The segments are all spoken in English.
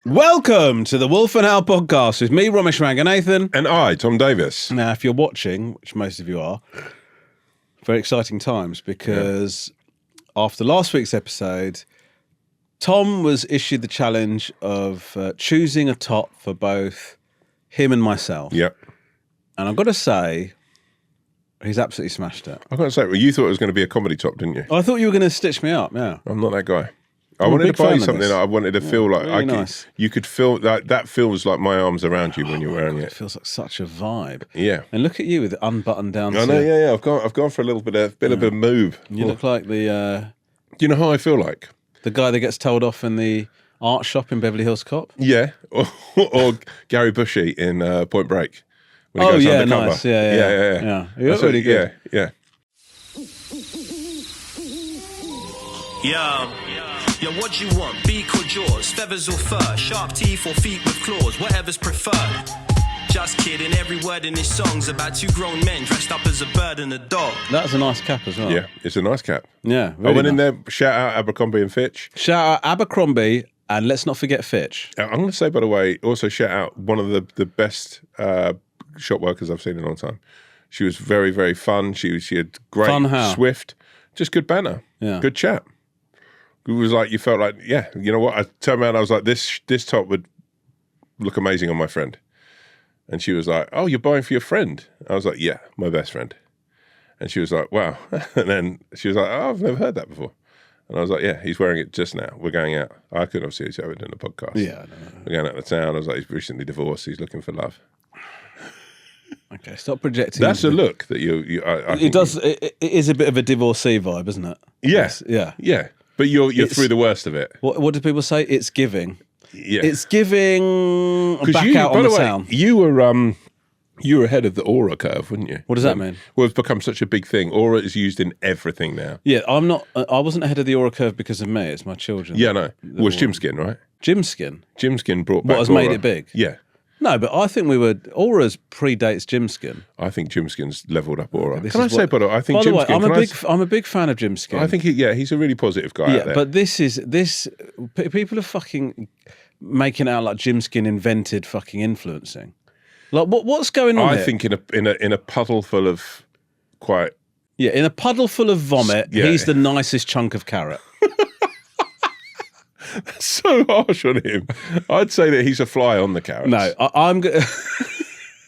Welcome to the wolfandowl podcast with me, romeshranganathan. And I, Tom Davis. Now, if you're watching, which most of you are, very exciting times because after last week's episode, Tom was issued the challenge of choosing a top for both him and myself. Yep. And I've got to say, he's absolutely smashed it. I've got to say, well, you thought it was going to be a comedy top, didn't you? I thought you were going to stitch me up, yeah. I'm not that guy. I wanted to buy you something that I wanted to feel like really nice. You could feel that feels like my arms around you when you're wearing it. It feels like such a vibe. Yeah. And look at you with it unbuttoned down. I know, yeah. I've gone for a little bit of a move. You look like the Do you know how I feel like? the guy that gets told off in the art shop in Beverly Hills Cop. Yeah. Or Gary Bushy in Point Break. When he Oh goes yeah, undercover. nice. Yeah. You look really good. Yeah. Yo, what you want? Beak or jaws? Feathers or fur? Sharp teeth or feet with claws? Whatever's preferred. Just kidding, every word in this song's about two grown men dressed up as a bird and a dog. That's a nice cap as well. Yeah, it's a nice cap. Yeah. I went in nice. there, shout out Abercrombie and Fitch. Shout out Abercrombie and let's not forget Fitch. I'm going to say, by the way, also shout out one of the best shop workers I've seen in a long time. She was very, very fun. She had great, Fun how? swift, just good banter. Yeah. Good chat. It was like, you felt like, yeah, you know what? I turned around, I was like, this top would look amazing on my friend. And she was like, oh, you're buying for your friend? I was like, yeah, my best friend. And she was like, wow. And then she was like, oh, I've never heard that before. And I was like, yeah, he's wearing it just now. We're going out. I couldn't have seen each other doing the podcast. Yeah. No. We're going out of town. I was like, he's recently divorced. He's looking for love. Okay, stop projecting. That's a look that I think It is a bit of a divorcee vibe, isn't it? Yes. Yeah. Yeah. But you're through the worst of it. What do people say? It's giving. Yeah. It's giving back out by on the way, town. You were ahead of the aura curve, wouldn't you? What does that mean? Well, it's become such a big thing. Aura is used in everything now. Yeah, I'm not. I wasn't ahead of the aura curve because of me. It's my children. Yeah, no. Well, it's Gymskin, right? Gymskin. Gymskin brought back What has Aura. made it big? Yeah. No, but I think Aura's predates Gymskin. I think Gymskin's leveled up Aura. This Can I is say, what- by the way, I think By the way, Gymskin... I'm a big fan of Gymskin. I think, he's a really positive guy out there. But people are fucking making it out like Gymskin invented fucking influencing. Like what's going on I here? think in a puddle full of quite... Yeah, in a puddle full of vomit, Yeah. he's the nicest chunk of carrot. So harsh on him. I'd say that he's a fly on the carrots. No, I'm going.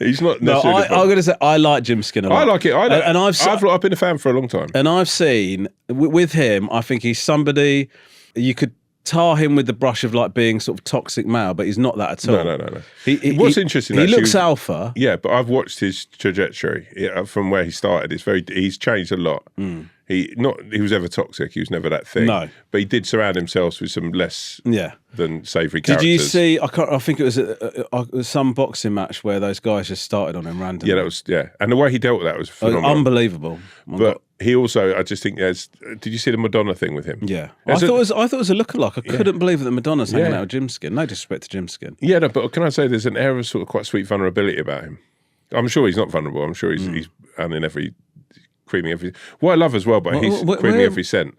He's not No, necessarily... I'm going to say I like Gymskin a lot. I like it. I've been a fan for a long time. And I've seen with him, I think he's somebody you could tar him with the brush of like being sort of toxic male, but he's not that at all. No. What's interesting? He actually, looks alpha. Yeah, but I've watched his trajectory from where he started. He's changed a lot. He was ever toxic. He was never that thing. No. But he did surround himself with some less than savoury Did characters. you see? I think it was some boxing match where those guys just started on him randomly. Yeah, that was and the way he dealt with that was phenomenal. Unbelievable. But he also, I just think did you see the Madonna thing with him? Yeah, I thought it was a lookalike. I couldn't believe that Madonna's hanging Yeah. out with Gymskin. No disrespect to Gymskin. Yeah, no, but can I say there's an air of sort of quite sweet vulnerability about him. I'm sure he's not vulnerable. I'm sure he's creaming every... What I love as well, but he's creaming every cent.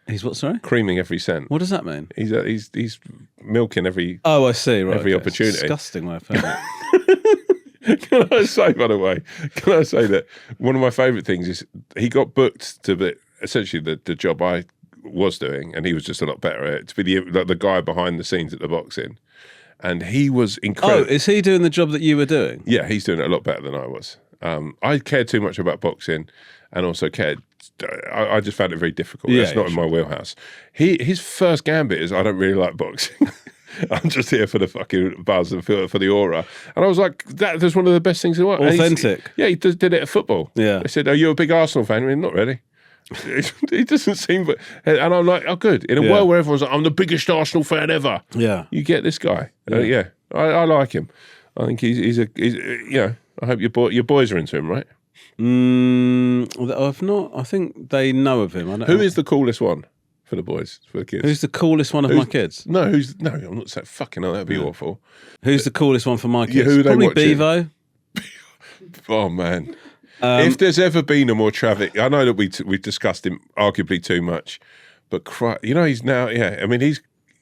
He's what? Sorry, Creaming every cent. what does that mean? He's milking every... Oh, I see. Right, Every okay. opportunity. Disgusting way of putting it. Can I say, by the way, that one of my favourite things is he got booked to be essentially the job I was doing, and he was just a lot better at it, to be the guy behind the scenes at the boxing. And he was incredible. Oh, is he doing the job that you were doing? Yeah, he's doing it a lot better than I was. I cared too much about boxing and also I just found it very difficult. Yeah, That's not in my wheelhouse. His first gambit is, I don't really like boxing. I'm just here for the fucking buzz and for the aura. And I was like, that's one of the best things in the world. Authentic. He just did it at football. Yeah. They said, are you a big Arsenal fan? I mean, not really. He doesn't seem... And I'm like, oh, good. In a world where everyone's like, I'm the biggest Arsenal fan ever. Yeah. You get this guy. I like him. I think he's I hope your boys are into him, right? I've not. I think they know of him. Who is the coolest one for the boys, for the kids? Who's the coolest one of my kids? No, I'm not saying fucking hell, that'd be awful. Who's the coolest one for my kids? Yeah, who are they Probably watching? Bevo. Oh man. If there's ever been a more tragic, I know that we've discussed him arguably too much, but he's now, I mean,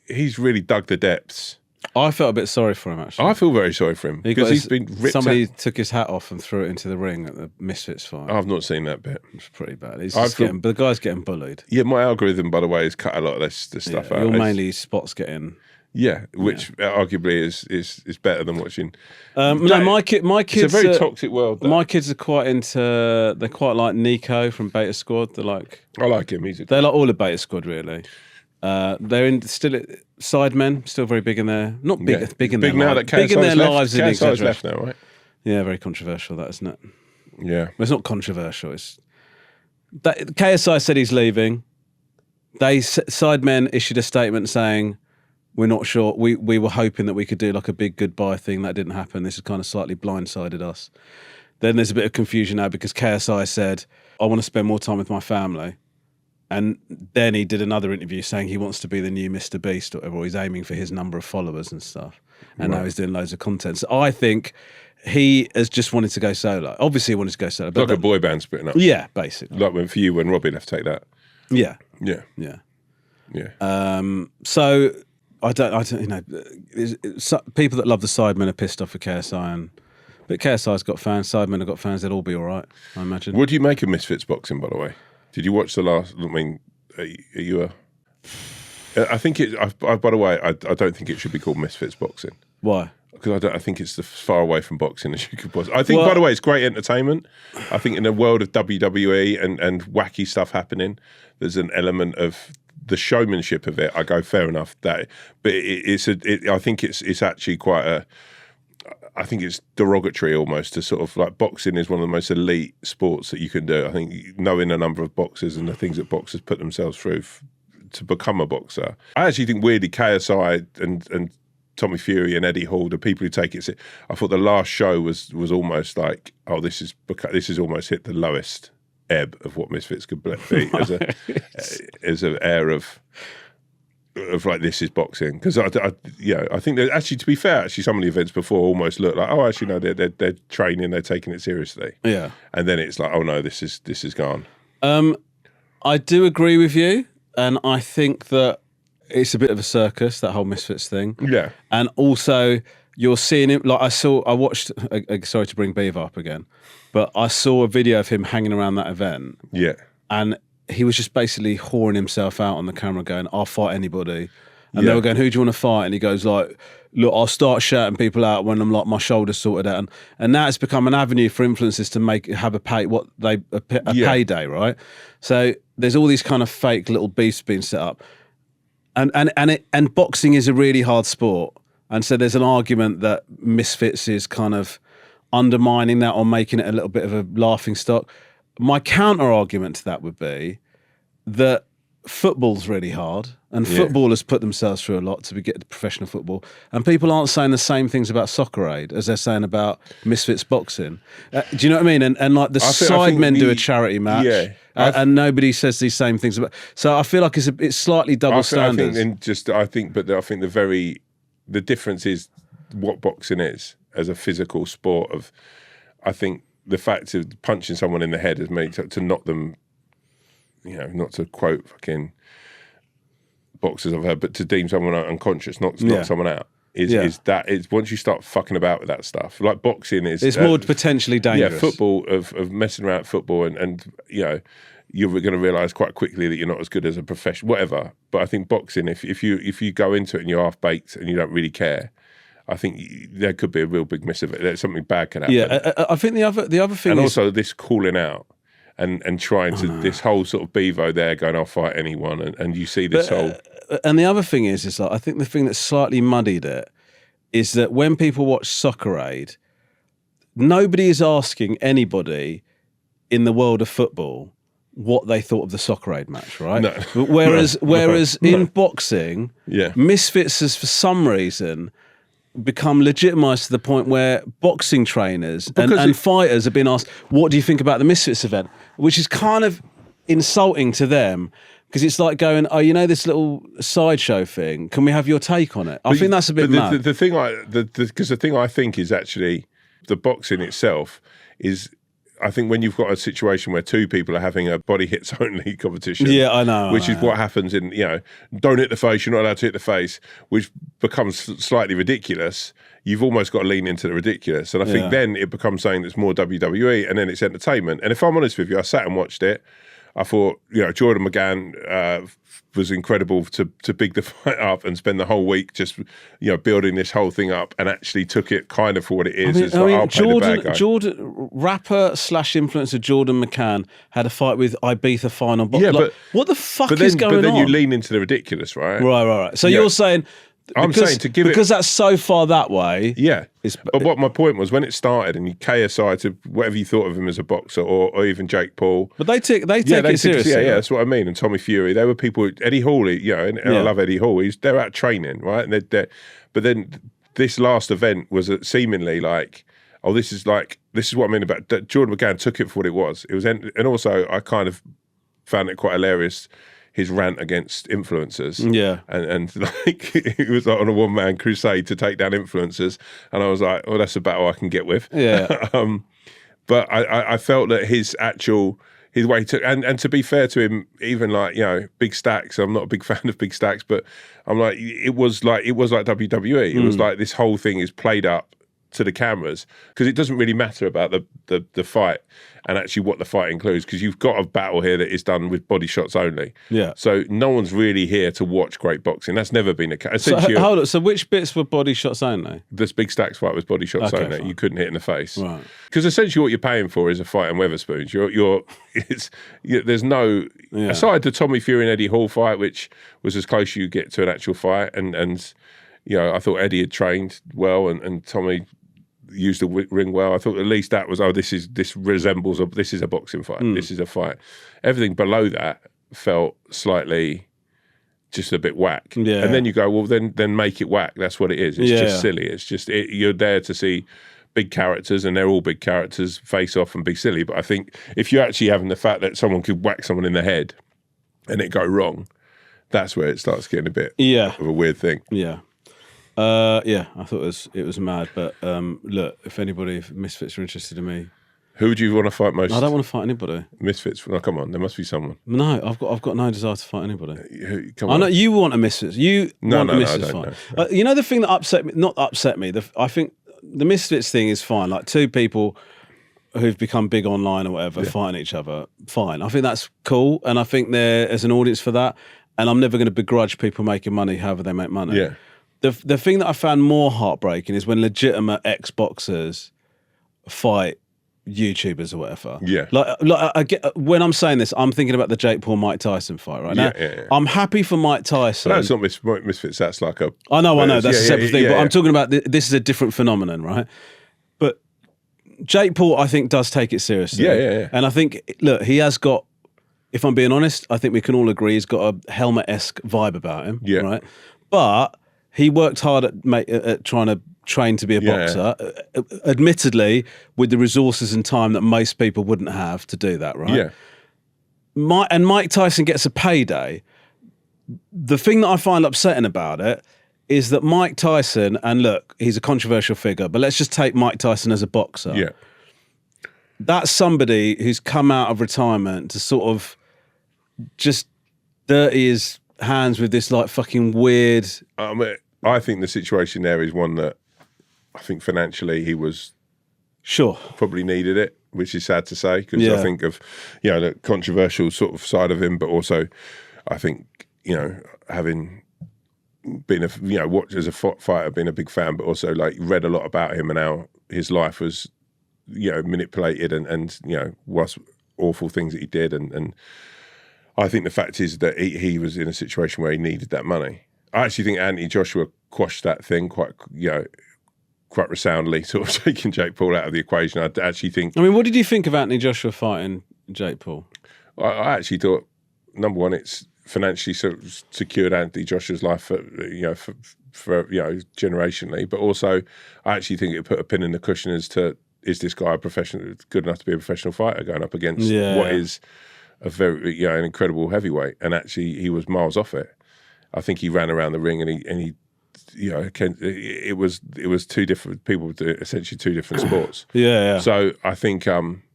he's really dug the depths. I felt a bit sorry for him, actually. I feel very sorry for him because he's been ripped somebody out. took his hat off and threw it into the ring at the Misfits fight. I've not seen that bit. It's pretty bad. But the guy's getting bullied. Yeah, my algorithm, by the way, has cut a lot of this stuff out. You're mainly spots getting. Yeah, which arguably is better than watching. No, my kids. It's a very toxic world. Though. My kids are quite into. They're quite like Nico from Beta Squad. They're like. I like him. They're like all of Beta Squad, really. They're still Sidemen, still very big in their big in their now lives. that Big in their left. lives. In KSI's the left now, right? Yeah, very controversial. That isn't it? Yeah, well, it's not controversial. It's that KSI said he's leaving. Sidemen issued a statement saying, "We're not sure. We were hoping that we could do like a big goodbye thing. That didn't happen. This has kind of slightly blindsided us." Then there's a bit of confusion now because KSI said, "I want to spend more time with my family." And then he did another interview saying he wants to be the new Mr. Beast or whatever, or he's aiming for his number of followers and stuff. And now he's doing loads of content. So I think he has just wanted to go solo. Obviously he wanted to go solo. But like a boy band splitting up. Yeah, basically. Like when Robbie left Take That. Yeah. Yeah. Yeah. Yeah. So I don't, people that love the Sidemen are pissed off with KSI, but KSI's got fans, Sidemen have got fans, they'll all be all right, I imagine. What do you make of Misfits Boxing, by the way? Did you watch the last? I mean, are you a? I think it. By the way, I don't think it should be called Misfits Boxing. Why? Because I think it's as far away from boxing as you could possibly. I think, by the way, it's great entertainment. I think in the world of WWE and wacky stuff happening, there's an element of the showmanship of it. I go, fair enough. But I think it's actually quite a. I think it's derogatory almost to sort of like boxing is one of the most elite sports that you can do. I think knowing a number of boxers and the things that boxers put themselves through to become a boxer. I actually think weirdly KSI and Tommy Fury and Eddie Hall, the people who take it. I thought the last show was almost like, oh, this is almost hit the lowest ebb of what Misfits could be as an air of like this is boxing, because I think that actually, to be fair, actually some of the events before almost looked like, oh, actually no, they're training, they're taking it seriously. Yeah, and then it's like, oh no, this is gone. I do agree with you, and I think that it's a bit of a circus, that whole Misfits thing. Yeah, and also you're seeing it. Like I watched. Sorry to bring Beaver up again, but I saw a video of him hanging around that event. Yeah, and he was just basically whoring himself out on the camera going, I'll fight anybody. And they were going, who do you want to fight? And he goes like, look, I'll start shouting people out when I'm like my shoulders sorted out. And now it's become an avenue for influencers to have a payday, right? So there's all these kind of fake little beasts being set up. And boxing is a really hard sport. And so there's an argument that Misfits is kind of undermining that or making it a little bit of a laughing stock. My counter argument to that would be that football's really hard, and footballers put themselves through a lot to get to professional football, and people aren't saying the same things about Soccer Aid as they're saying about Misfits Boxing. Do you know what I mean? And like the Sidemen do a charity match, and nobody says these same things about. So I feel like it's slightly double standards. I think the difference is what boxing is as a physical sport. I think the fact of punching someone in the head has made to knock them, not to quote fucking boxers I've heard, but to deem someone unconscious, knock someone out, is once you start fucking about with that stuff, like boxing it's more potentially dangerous. Yeah, football of messing around at football and you're going to realise quite quickly that you're not as good as a professional, whatever. But I think boxing, if you go into it and you're half baked and you don't really care, I think there could be a real big miss of it. Something bad can happen. Yeah, I think the other thing, and is also this calling out and trying to this whole sort of bevo there, going, I'll fight anyone, and you see this whole. And the other thing is like I think the thing that slightly muddied it is that when people watch Soccer Aid, nobody is asking anybody in the world of football what they thought of the Soccer Aid match, right? No. Whereas in boxing, Misfits has for some reason become legitimised to the point where boxing trainers and fighters have been asked, what do you think about the Misfits event? Which is kind of insulting to them, because it's like going, oh, this little sideshow thing, can we have your take on it? I think that's a bit mad. The thing I think is actually the boxing itself is, I think when you've got a situation where two people are having a body hits only competition, Yeah, I know. which is what happens in, don't hit the face, you're not allowed to hit the face, which becomes slightly ridiculous. You've almost got to lean into the ridiculous. And I think then it becomes something that's more WWE, and then it's entertainment. And if I'm honest with you, I sat and watched it. I thought, Jordan McGann was incredible to big the fight up and spend the whole week just, building this whole thing up, and actually took it kind of for what it is. I'll play the bad guy. Rapper / influencer Jordan McCann had a fight with Ibiza final. Yeah, but what the fuck is going on? But then you lean into the ridiculous, right? Right. So you're saying... I'm saying to give it... Because that's so far that way. Yeah. But what my point was, when it started and you KSI to whatever you thought of him as a boxer, or even Jake Paul... But they take it seriously. Yeah, that's what I mean. And Tommy Fury, they were people... Eddie Hall, and I love Eddie Hall. They're out training, right? And but then this last event was seemingly like, this is what I mean about... Jordan McGann took it for what it was. And also, I kind of found it quite hilarious, his rant against influencers. Yeah. And he was like on a one-man crusade to take down influencers. And I was like, that's a battle I can get with. Yeah. But I felt that his way to, and to be fair to him, even Big Stacks, I'm not a big fan of Big Stacks, but I'm like, it was like WWE. It was like this whole thing is played up to the cameras, because it doesn't really matter about the fight and actually what the fight includes, because you've got a battle here that is done with body shots only. Yeah. So no one's really here to watch great boxing. That's never been a case. So hold on. So which bits were body shots only? This Big Stacks fight was body shots only. Fine. You couldn't hit in the face. Right. Because essentially what you're paying for is a fight in Weatherspoons. There's no... Yeah. Aside the Tommy Fury and Eddie Hall fight, which was as close as you get to an actual fight, and I thought Eddie had trained well, and Tommy used the ring well. I thought at least that was, this is a boxing fight. This is a fight. Everything below that felt slightly just a bit whack. Yeah. And then you go, well, then make it whack. That's what it is. It's just silly. It's just you're there to see big characters, and they're all big characters, face off and be silly. But I think if you're actually having the fact that someone could whack someone in the head and it go wrong, that's where it starts getting a bit of a weird thing. Yeah. I thought it was mad. But look, if Misfits are interested in me, who would you want to fight most? I don't want to fight anybody. Misfits? No, come on, there must be someone. No, I've got no desire to fight anybody. Come on. I know you want a Misfits. You want a Misfits fight. No. The thing that upset me. I think the Misfits thing is fine. Like two people who've become big online or whatever fighting each other. Fine. I think that's cool, and I think there's an audience for that. And I'm never going to begrudge people making money however they make money. Yeah. The thing that I found more heartbreaking is when legitimate ex-boxers fight YouTubers or whatever. Yeah. Like I get, when I'm saying this, I'm thinking about the Jake Paul Mike Tyson fight right now. Yeah. I'm happy for Mike Tyson. But that's not Misfits. That's like a... I know. That's a separate thing. But I'm talking about this is a different phenomenon, right? But Jake Paul, I think, does take it seriously. Yeah. And I think, look, he has got, if I'm being honest, I think we can all agree he's got a Helmet-esque vibe about him. Yeah. Right? But he worked hard at trying to train to be a boxer, admittedly, with the resources and time that most people wouldn't have to do that, right? Yeah. Mike Tyson gets a payday. The thing that I find upsetting about it is that Mike Tyson, and look, he's a controversial figure, but let's just take Mike Tyson as a boxer. Yeah. That's somebody who's come out of retirement to sort of just dirty his hands with this like fucking weird... I think the situation there is one that I think financially he was probably needed it, which is sad to say, because I think of the controversial sort of side of him, but also I think having been watched as a fighter, being a big fan, but also like read a lot about him and how his life was manipulated and was awful things that he did, and I think the fact is that he was in a situation where he needed that money. I actually think Anthony Joshua quashed that thing quite resoundly, sort of taking Jake Paul out of the equation. I actually think... I mean, what did you think of Anthony Joshua fighting Jake Paul? I actually thought, number one, it's financially secured Anthony Joshua's life for generationally, but also I actually think it put a pin in the cushion as to, is this guy good enough to be a professional fighter going up against what is a very an incredible heavyweight? And actually he was miles off it. I think he ran around the ring and he it was two different people, essentially two different sports. Yeah. So I think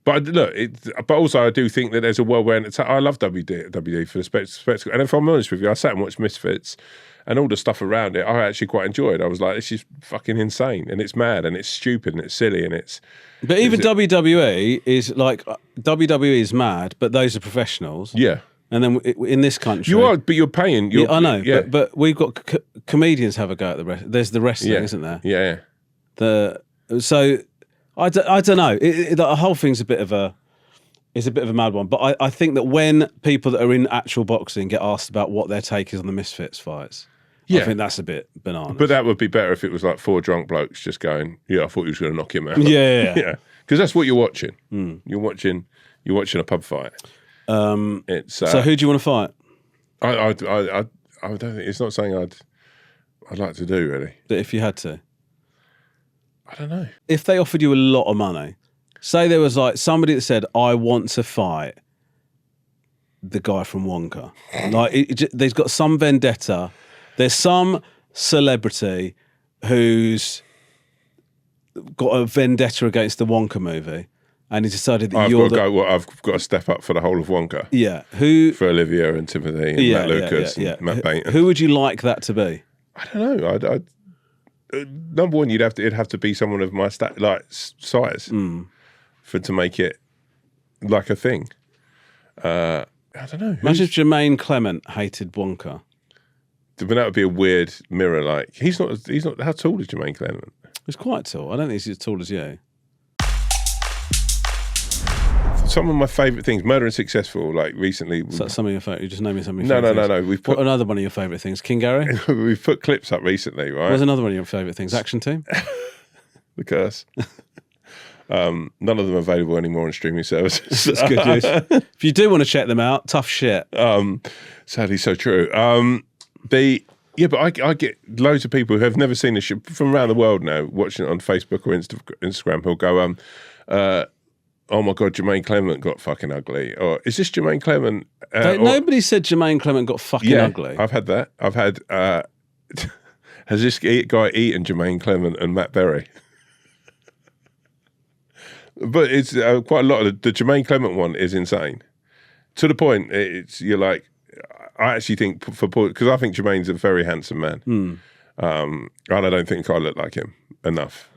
But look, but also I do think that there's a world where I love WD for the spectacle. And if I'm honest with you, I sat and watched Misfits, and all the stuff around it, I actually quite enjoyed. I was like, this is fucking insane, and it's mad, and it's stupid, and it's silly, and it's. But even WWE is like WWE is mad, but those are professionals. Yeah. And then in this country, you are, but you're paying. I know, but we've got comedians have a go at the rest. There's the wrestling, isn't there? Yeah. So I don't know. The whole thing's a bit of a mad one. But I think that when people that are in actual boxing get asked about what their take is on the Misfits fights, I think that's a bit bananas. But that would be better if it was like 4 drunk blokes just going, "Yeah, I thought he was going to knock him out." Yeah. Because that's what you're watching. You're watching a pub fight. It's so who do you want to fight? I don't think it's not something I'd like to do really. But if you had to, I don't know. If they offered you a lot of money, say there was like somebody that said, "I want to fight the guy from Wonka," like they've got some vendetta. There's some celebrity who's got a vendetta against the Wonka movie, and he decided that I've got to step up for the whole of Wonka. Yeah, who for Olivia and Timothy and Matt Lucas and Matt Bainton. Who would you like that to be? I don't know. Number one, it'd have to be someone of my size to make it like a thing. I don't know. Imagine if Jermaine Clement hated Wonka. But that would be a weird mirror. Like he's not. How tall is Jermaine Clement? He's quite tall. I don't think he's as tall as you. Some of my favourite things, Murder and Successful, like recently. Is that some of your favourite? You just name me some of your favourite things. No. We've put another one of your favourite things. King Gary? We've put clips up recently, right? What's another one of your favourite things? Action Team? The Curse. None of them are available anymore on streaming services. That's good news. If you do want to check them out, tough shit. Sadly, so true. But I get loads of people who have never seen this shit from around the world now, watching it on Facebook or Instagram, who'll go, "Oh my God, Jermaine Clement got fucking ugly." Or, "Is this Jermaine Clement?" Nobody said Jermaine Clement got fucking ugly. I've had that. I've had, has this guy eaten Jermaine Clement and Matt Berry? But it's quite a lot of the Jermaine Clement one is insane. To the point, you're like, I actually think because I think Jermaine's a very handsome man. And I don't think I look like him enough.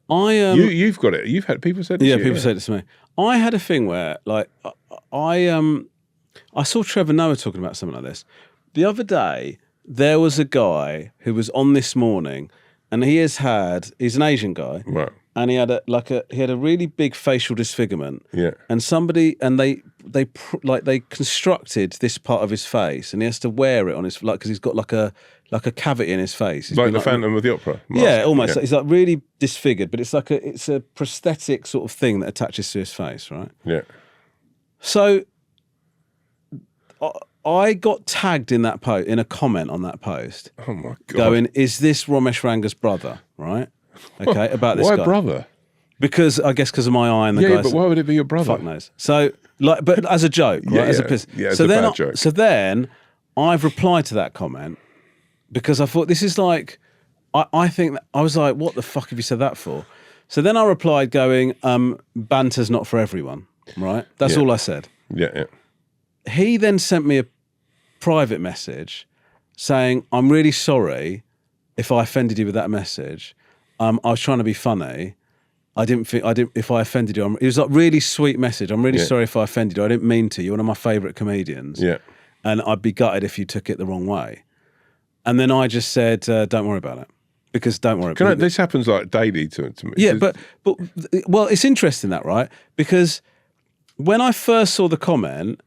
You've got it. You've had people said this. Yeah, people said it to me. I had a thing where, like, I saw Trevor Noah talking about something like this the other day. There was a guy who was on This Morning, and he's an Asian guy, right? And he had a really big facial disfigurement. Yeah. And they constructed this part of his face, and he has to wear it on his because he's got like a cavity in his face. Like the Phantom of the Opera. Mask. Yeah, almost. Yeah. He's like really disfigured, but it's a prosthetic sort of thing that attaches to his face, right? Yeah. So I got tagged in that in a comment on that post. Oh my God. Going, "Is this Romesh Ranga's brother?" Right? Okay, about this guy. Why brother? Because I guess because of my eye and the guy. But why would it be your brother? Fuck knows. So, but as a joke, right? As a piss. Yeah, it's a bad joke. So then I've replied to that comment because I thought this is like, I think that, I was like, what the fuck have you said that for? So then I replied going, banter's not for everyone, right? That's all I said. Yeah. He then sent me a private message saying, "I'm really sorry if I offended you with that message. I was trying to be funny. I didn't think if I offended you." It was like really sweet message. "I'm really sorry if I offended you. I didn't mean to. You're one of my favourite comedians. Yeah. And I'd be gutted if you took it the wrong way." And then I just said, "Don't worry about it." Because don't worry about it. This happens like daily to me. Yeah, but it's interesting that, right? Because when I first saw the comment,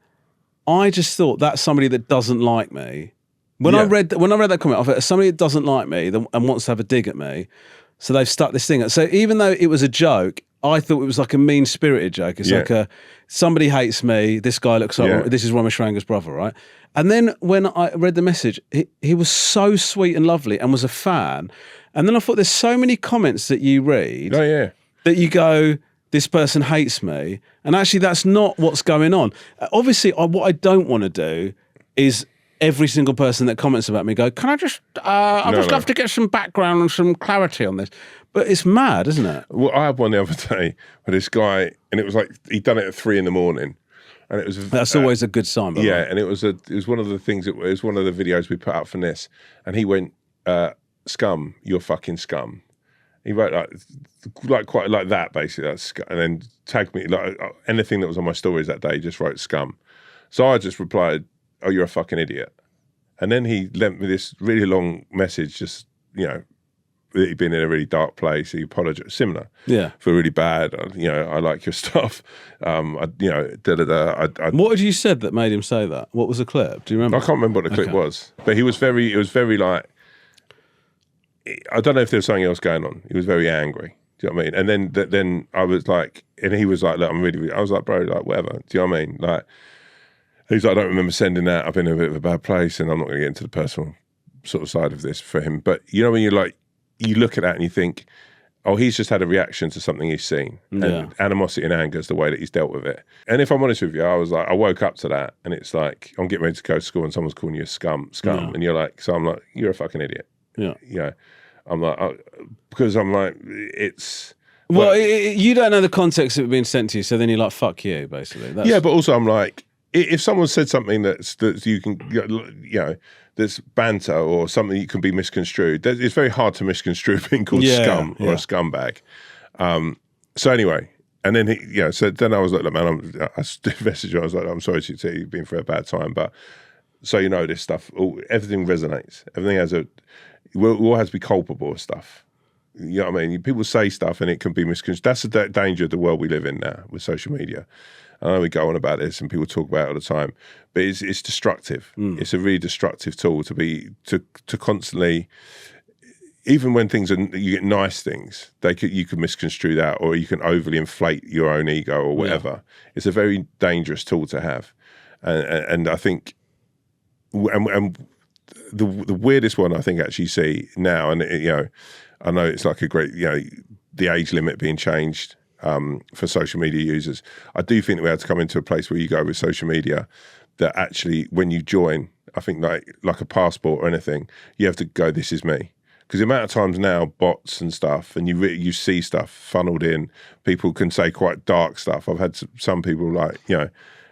I just thought that's somebody that doesn't like me. When I read that comment, I thought somebody that doesn't like me and wants to have a dig at me. So they've stuck this thing. So even though it was a joke, I thought it was like a mean-spirited joke. It's like somebody hates me. This guy looks like this is Romesh Ranga's brother, right? And then when I read the message, he was so sweet and lovely and was a fan. And then I thought, there's so many comments that you read that you go, this person hates me, and actually that's not what's going on. Obviously, what I don't want to do is every single person that comments about me go, can I just, I'd just love to get some background and some clarity on this. But it's mad, isn't it? Well, I had one the other day where this guy, and it was like, he'd done it at 3 a.m. and it was... That's always a good sign. Yeah, and it was one of the things, it was one of the videos we put out from this, and he went, scum, you're fucking scum. He wrote like quite like that, basically, and then tagged me, like anything that was on my stories that day, he just wrote scum. So I just replied, oh, you're a fucking idiot. And then he lent me this really long message, just, you know, he'd been in a really dark place. He apologized, similar. Yeah. Feel really bad. You know, I like your stuff. What had you said that made him say that? What was the clip? Do you remember? I can't remember what the clip was. But it was very like, I don't know if there was something else going on. He was very angry. Do you know what I mean? And then I was like, and he was like, look, I was like, bro, like, whatever. Do you know what I mean? Like, he's like, I don't remember sending that. I've been in a bit of a bad place, and I'm not going to get into the personal sort of side of this for him. But you know, when you're like, you look at that and you think, oh, he's just had a reaction to something he's seen. And animosity and anger is the way that he's dealt with it. And if I'm honest with you, I was like, I woke up to that, and it's like, I'm getting ready to go to school and someone's calling you a scum. And you're like, so I'm like, you're a fucking idiot. Yeah. You know, I'm like, because I'm like, it's... Well, you don't know the context of it being sent to you, so then you're like, fuck you, basically. Yeah, but also I'm like, if someone said something that you can, you know, that's banter or something you can be misconstrued, it's very hard to misconstrue being called scum or a scumbag. So anyway, and then so then I was like, look, man, I messaged you. I was like, I'm sorry to say you've been through a bad time, but so you know, this stuff, everything resonates. Everything has we all have to be culpable of stuff. You know what I mean? People say stuff and it can be misconstrued. That's the danger of the world we live in now with social media. I know we go on about this and people talk about it all the time, but it's destructive. It's a really destructive tool to constantly, even when you get nice things, you can misconstrue that, or you can overly inflate your own ego or whatever. Yeah. It's a very dangerous tool to have, and I think, and the weirdest one I think I actually see now, and I know it's like a great, the age limit being changed. For social media users, I do think that we have to come into a place where you go with social media that actually, when you join, I think like a passport or anything, you have to go, this is me. Because the amount of times now, bots and stuff, and you see stuff funneled in, people can say quite dark stuff. I've had some people like,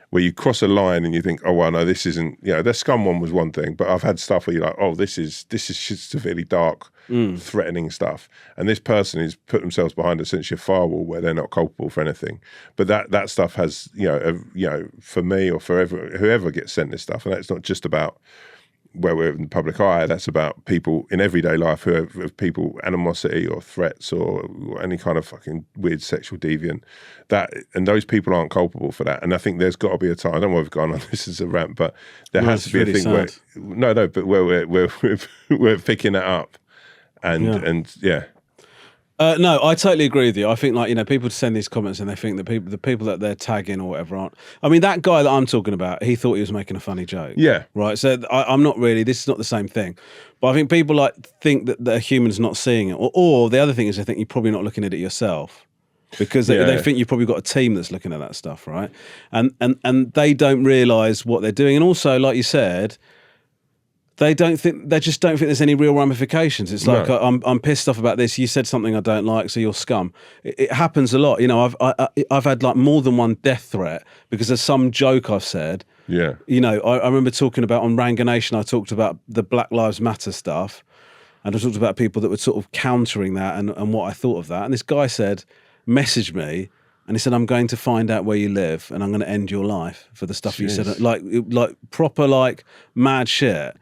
where you cross a line and you think, oh, well, no, this isn't, the scum one was one thing, but I've had stuff where you're like, oh, this is just severely dark, threatening stuff. And this person has put themselves behind essentially a firewall where they're not culpable for anything. But that stuff has, for me or for whoever gets sent this stuff, and that's not just about where we're in the public eye, that's about people in everyday life who have people animosity or threats or any kind of fucking weird sexual deviant, and those people aren't culpable for that. And I think there's got to be a time, I don't know why we've gone on this as a rant, but there has to be a thing sad. where we're picking that up and no, I totally agree with you. I think people send these comments and they think that the people that they're tagging or whatever aren't. I mean, that guy that I'm talking about, he thought he was making a funny joke. Yeah. Right. So I'm not really. This is not the same thing. But I think people think that a human's not seeing it, or the other thing is they think you're probably not looking at it yourself, because they think you've probably got a team that's looking at that stuff, right? And they don't realise what they're doing. And also, like you said, they just don't think there's any real ramifications. It's like, I'm pissed off about this. You said something I don't like, so you're scum. It happens a lot. I've had like more than one death threat because of some joke I've said. Yeah. I remember talking about on Ranga Nation, I talked about the Black Lives Matter stuff, and I talked about people that were sort of countering that and what I thought of that. And this guy messaged me, and he said, I'm going to find out where you live and I'm going to end your life for the stuff you said. Like proper mad shit.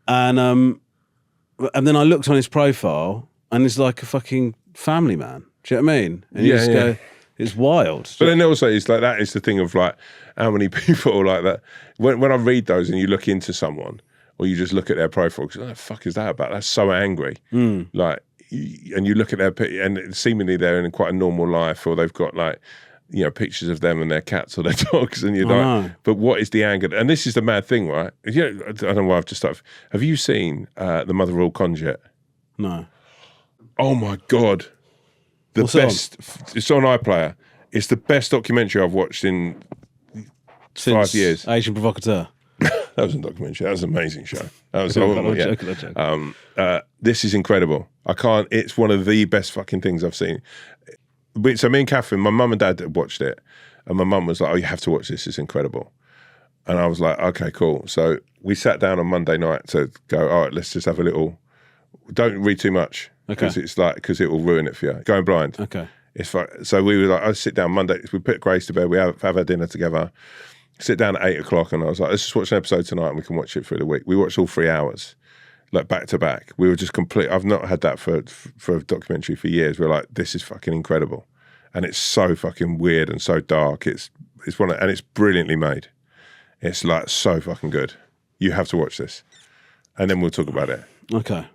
And then I looked on his profile, and he's like a fucking family man. Do you know what I mean? And you just go, it's wild. But then also, it's like that is the thing of like how many people are like that. When I read those and you look into someone, or you just look at their profile, because what the fuck is that about? That's so angry. Like, and you look at and seemingly they're in quite a normal life, or they've got like, pictures of them and their cats or their dogs, and you're like, but what is the anger? And this is the mad thing, right? I don't know why I've just started. Have you seen The Mother of All Cons yet? No. Oh my God. What's best. It's on iPlayer. It's the best documentary I've watched in 5 years. Asian Provocateur. That was a documentary. That was an amazing show. That was I'm joking. This is incredible. I can't. It's one of the best fucking things I've seen. So me and Catherine, my mum and dad watched it, and my mum was like, "Oh, you have to watch this. It's incredible." And I was like, "Okay, cool." So we sat down on Monday night to go. All right, let's just have a little. Don't read too much because because it will ruin it for you. Going blind. Okay. It's fine. So we were like, I'd sit down Monday. We put Grace to bed. We have our dinner together. Sit down at 8 o'clock, and I was like, let's just watch an episode tonight, and we can watch it through the week. We watched all 3 hours, like back to back. We were just complete. I've not had that for a documentary for years. We're like, this is fucking incredible, and it's so fucking weird and so dark. It's and it's brilliantly made. It's like so fucking good. You have to watch this, and then we'll talk about it. Okay.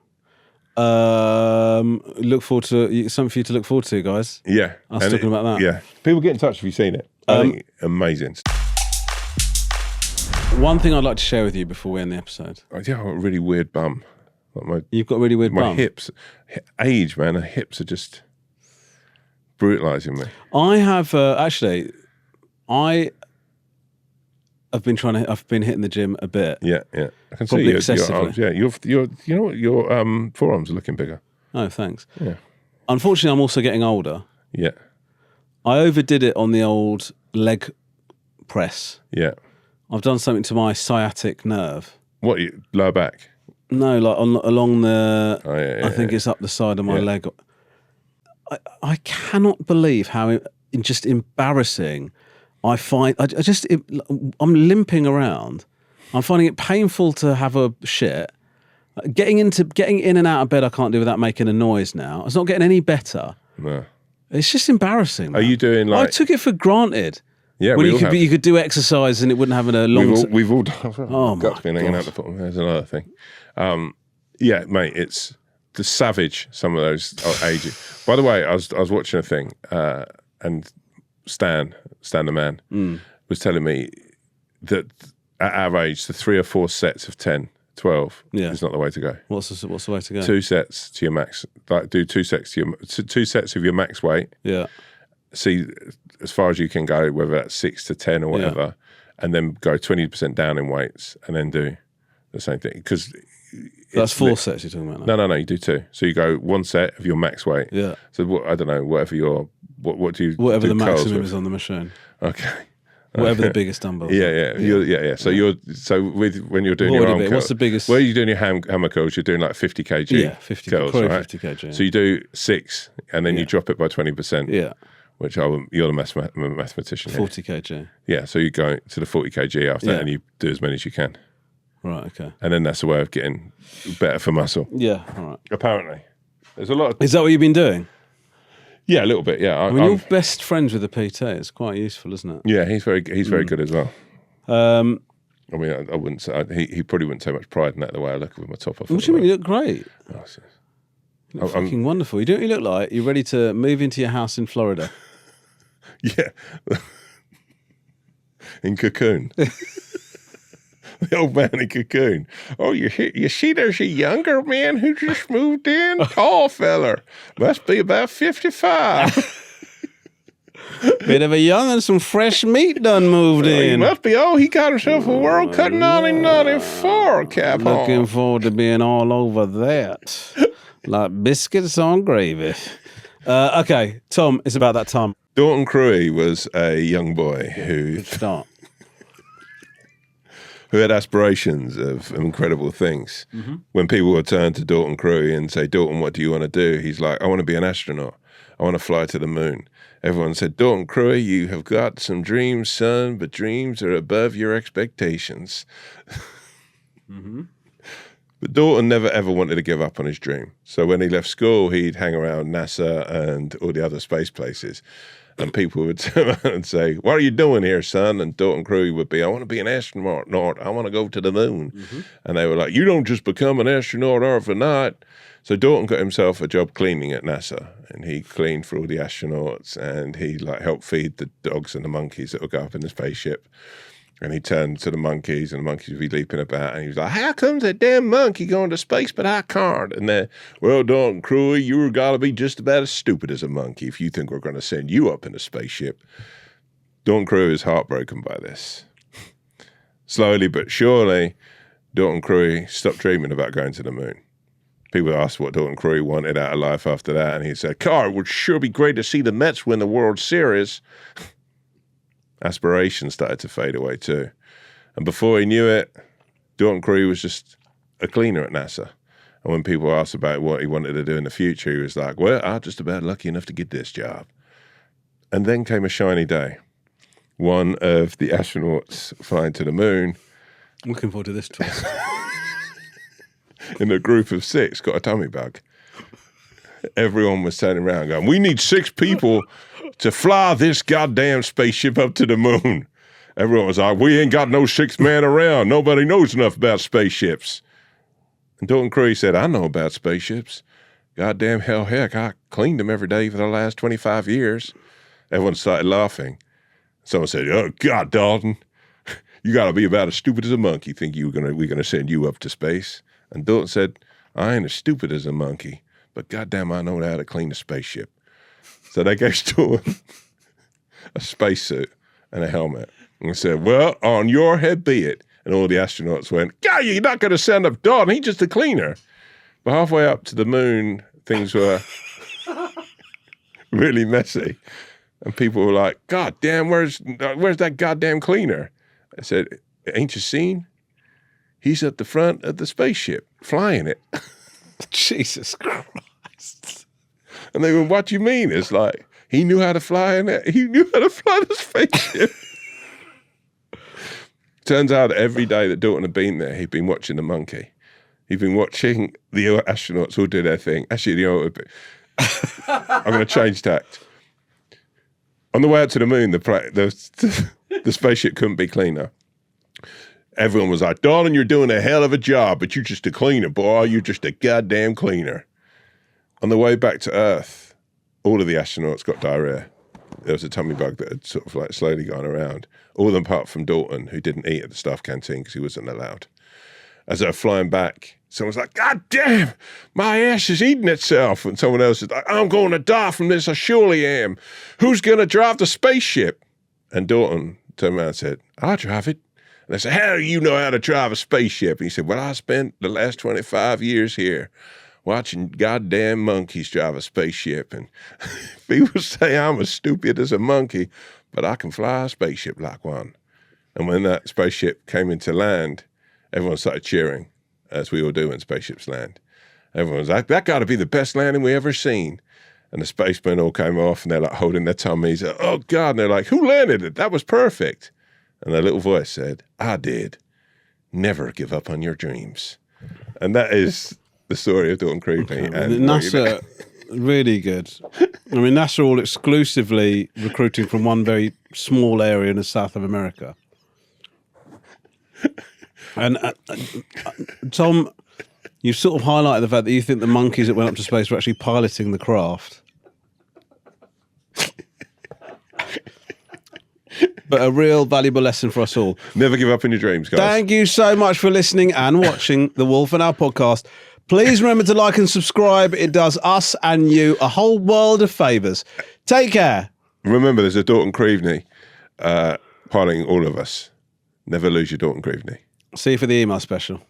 Look forward to something for you to look forward to, guys. Yeah, us talking about that. Yeah, people get in touch if you've seen it. I think amazing. One thing I'd like to share with you before we end the episode. Yeah, I've got a really weird bum. Like You've got a really weird bum. My hips, age, man. The hips are just brutalising me. I have I've been hitting the gym a bit. Yeah. I can Probably see your excessively. arms. Yeah, you know what? Your forearms are looking bigger. Oh, thanks. Yeah. Unfortunately, I'm also getting older. Yeah. I overdid it on the old leg press. Yeah. I've done something to my sciatic nerve. What? Lower back? No, like along the. Oh, yeah, I think it's up the side of my leg. I cannot believe how just embarrassing I find. I'm limping around. I'm finding it painful to have a shit. Getting in and out of bed, I can't do without making a noise now. It's not getting any better. No. It's just embarrassing. Are you doing like? I took it for granted. Yeah, when you could do exercise and it wouldn't have a long. We've all done. Oh my Guts been hanging out the bottom. There's another thing. Yeah, mate, it's the savage. Some of those aging. By the way, I was watching a thing, and Stan the man, was telling me that at our age, the 3 or 4 sets of 10, 12 is not the way to go. What's the way to go? 2 sets to your max. Like do 2 sets to 2 sets of your max weight. Yeah. See as far as you can go, whether that's 6 to 10 or whatever, and then go 20% down in weights, and then do the same thing. Because that's 4 sets you're talking about now. No, you do 2. So you go 1 set of your max weight. Yeah. So I don't know, whatever your what do you whatever do the maximum with? Is on the machine. Okay. Whatever the biggest dumbbell. Yeah. So when you're doing your arm curls, what's the biggest? Where are you doing your hammer curls? You're doing like 50 kg. Yeah, 50 curls, probably right? 50 kg. Yeah. So you do 6, and then you drop it by 20%. Yeah. Which you're the mathematician. 40 kg. Yeah. So you go to the 40 kg after that, and you do as many as you can. Right. Okay. And then that's the way of getting better for muscle. Yeah. All right. Apparently, there's a lot. Is that what you've been doing? Yeah, a little bit. Yeah. I mean, you're best friends with the PT. It's quite useful, isn't it? Yeah, he's very good as well. I mean, I wouldn't say he probably wouldn't take much pride in that the way I look with my top off. What do you mean? You look great. Oh, you look fucking wonderful. You know what you look like? You're ready to move into your house in Florida. Yeah. In Cocoon. The old man in Cocoon. Oh, you see there's a younger man who just moved in? Tall feller. Must be about 55. Bit of a young and some fresh meat done moved in. He must be, he got himself a world cut 94 cap on. Looking forward to being all over that. Like biscuits on gravy. Okay, Tom, it's about that time. Dalton Creepy was a young boy who had aspirations of incredible things. Mm-hmm. When people would turn to Dalton Creepy and say, Dalton, what do you want to do? He's like, I want to be an astronaut. I want to fly to the moon. Everyone said, Dalton Creepy, you have got some dreams, son, but dreams are above your expectations. Mm-hmm. But Dalton never ever wanted to give up on his dream. So when he left school, he'd hang around NASA and all the other space places. And people would turn around and say, what are you doing here, son? And Dalton Creepy would be, I want to be an astronaut. I want to go to the moon. Mm-hmm. And they were like, you don't just become an astronaut overnight. So Dalton got himself a job cleaning at NASA. And he cleaned for all the astronauts. And he helped feed the dogs and the monkeys that would go up in the spaceship. And he turned to the monkeys, and the monkeys would be leaping about. And he was like, how comes that damn monkey going to space, but I can't? And they're, well, Dalton Creepy, you're got to be just about as stupid as a monkey if you think we're going to send you up in a spaceship. Dalton Creepy is heartbroken by this. slowly but surely, Dalton Creepy stopped dreaming about going to the moon. People asked what Dalton Creepy wanted out of life after that, and he said, "Car, it would sure be great to see the Mets win the World Series." Aspirations started to fade away too. And before he knew it, Dalton Creepy was just a cleaner at NASA. And when people asked about what he wanted to do in the future, he was like, well, I'm just about lucky enough to get this job. And then came a shiny day. One of the astronauts flying to the moon. I'm looking forward to this twist. In a group of 6 got a tummy bug. Everyone was turning around going, we need 6 people to fly this goddamn spaceship up to the moon. Everyone was like, we ain't got no 6th man around. Nobody knows enough about spaceships. And Dalton Creepy said, I know about spaceships. Goddamn hell heck, I cleaned them every day for the last 25 years. Everyone started laughing. Someone said, oh, God, Dalton, you got to be about as stupid as a monkey. Think we're gonna send you up to space? And Dalton said, I ain't as stupid as a monkey, but goddamn, I know how to clean a spaceship. So they gave Dalton a spacesuit and a helmet. And said, well, on your head be it. And all the astronauts went, God, you're not going to send up Dalton. He's just a cleaner. But halfway up to the moon, things were really messy. And people were like, God damn, where's that goddamn cleaner? I said, ain't you seen? He's at the front of the spaceship, flying it. Jesus Christ. And they went, what do you mean? It's like, he knew how to fly in it. He knew how to fly the spaceship. Turns out every day that Dalton had been there, he'd been watching the monkey. He'd been watching the astronauts all do their thing. Actually, I'm going to change tact. On the way up to the moon, the spaceship couldn't be cleaner. Everyone was like, Dalton, you're doing a hell of a job, but you're just a cleaner, boy. You're just a goddamn cleaner. On the way back to Earth, all of the astronauts got diarrhea. There was a tummy bug that had sort of like slowly gone around. All of them apart from Dalton, who didn't eat at the staff canteen because he wasn't allowed. As they were flying back, someone was like, God damn, my ass is eating itself. And someone else is like, I'm going to die from this, I surely am. Who's going to drive the spaceship? And Dalton turned around and said, I'll drive it. And they said, how do you know how to drive a spaceship? And he said, well, I spent the last 25 years here watching goddamn monkeys drive a spaceship. And people say I'm as stupid as a monkey, but I can fly a spaceship like one. And when that spaceship came into land, everyone started cheering, as we all do when spaceships land. Everyone was like, that got to be the best landing we ever seen. And the spacemen all came off, and they're like holding their tummies. Oh, God. And they're like, who landed it? That was perfect. And a little voice said, I did. Never give up on your dreams. And that is the story of Dalton Creepy. Okay, and NASA, really good. I mean, NASA are all exclusively recruiting from one very small area in South of America. And Tom, you sort of highlighted the fact that you think the monkeys that went up to space were actually piloting the craft. But a real valuable lesson for us all. Never give up on your dreams, guys. Thank you so much for listening and watching the Wolf and Owl podcast. Please remember to like and subscribe. It does us and you a whole world of favours. Take care. Remember, there's a Dalton Creepy piloting all of us. Never lose your Dalton Creepy. See you for the email special.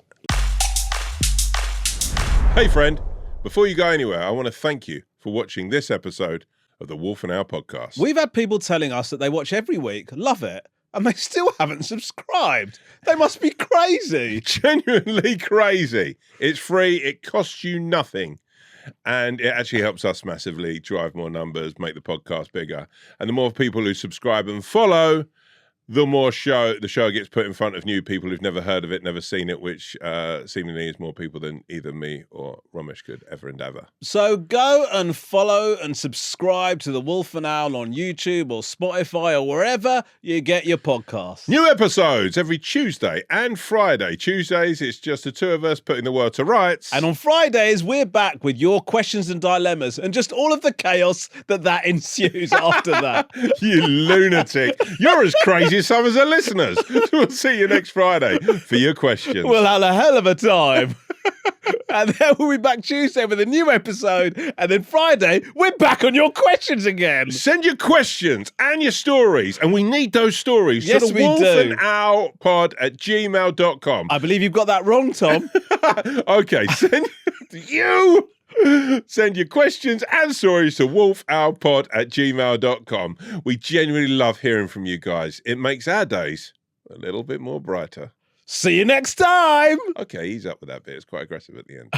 Hey, friend. Before you go anywhere, I want to thank you for watching this episode of the Wolf and Owl podcast. We've had people telling us that they watch every week, love it, and they still haven't subscribed. They must be crazy. Genuinely crazy. It's free. It costs you nothing. And it actually helps us massively drive more numbers, make the podcast bigger. And the more people who subscribe and follow, the more the show gets put in front of new people who've never heard of it, never seen it, which seemingly is more people than either me or Romesh could ever endeavour. So go and follow and subscribe to the Wolf and Owl on YouTube or Spotify or wherever you get your podcasts. New episodes every Tuesday and Friday. Tuesdays, it's just the two of us putting the world to rights. And on Fridays, we're back with your questions and dilemmas and just all of the chaos that ensues after that. You lunatic. You're as crazy as some of the listeners. We'll see you next Friday for your questions. We'll have a hell of a time. And then we'll be back Tuesday with a new episode. And then Friday, we're back on your questions again. Send your questions and your stories, and we need those stories. Yes, to the we do. wolfandowlpod@gmail.com. I believe you've got that wrong, Tom. Okay, send your questions and stories to wolfowlpod@gmail.com. We genuinely love hearing from you guys. It makes our days a little bit more brighter. See you next time. Okay, he's up with that bit. It's quite aggressive at the end.